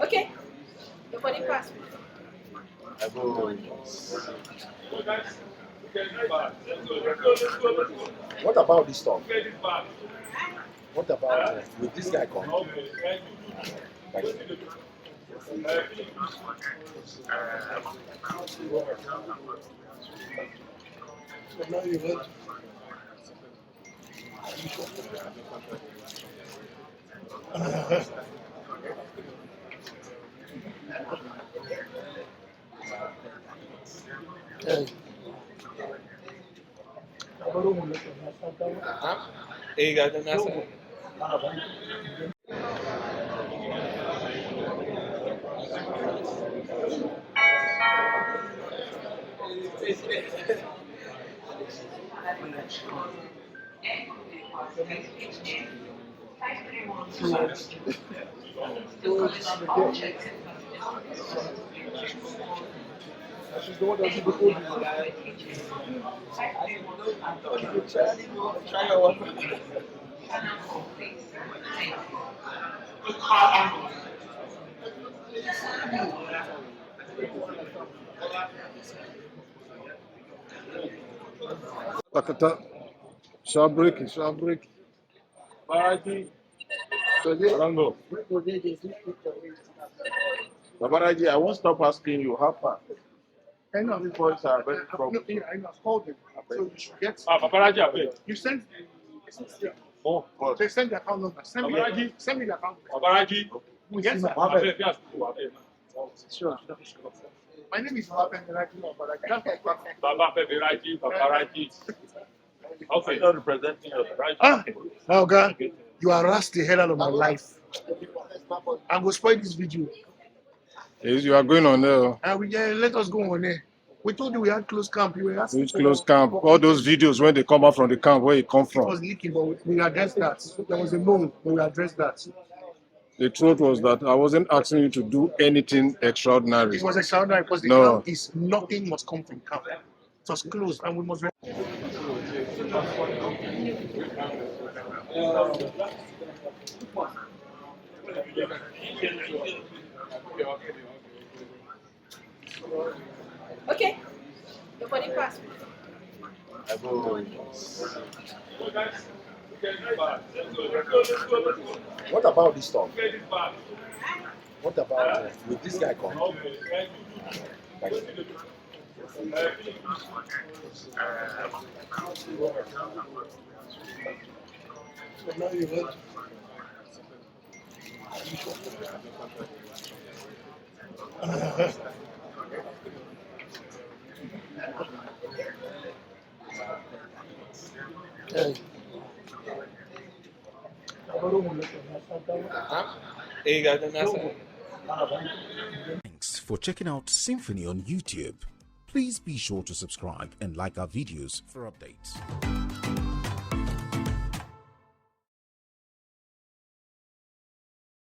Okay. The body passport. What about this stuff? What about with this guy come? She's the one that did the code. Try your one. Takata. Shabrik. Baraji. Rango. Baraji, I won't stop asking you how far. I know these boys are very trouble. I know, called them. So you should get. Baraji, you send. Oh, God. They send the account number. Send me the account number. Baraji. Yes, sure. My name is Baraji. Okay, not representing your right. Oh God, you harassed the hell out of my life. I'm going to spoil this video. Yes, you are going on there. Let us go on there. We told you we had close camp. Which close camp? All those videos when they come out from the camp, where it come from? It was leaking, but we addressed that. There was a mold, but we addressed that. The truth was that I wasn't asking you to do anything extraordinary. It was extraordinary because the camp is nothing must come from camp. It was closed and we must. Okay. The body passport. What about this stuff? What about with this guy come? Thanks for checking out SYMFONI on YouTube. Please be sure to subscribe and like our videos for updates.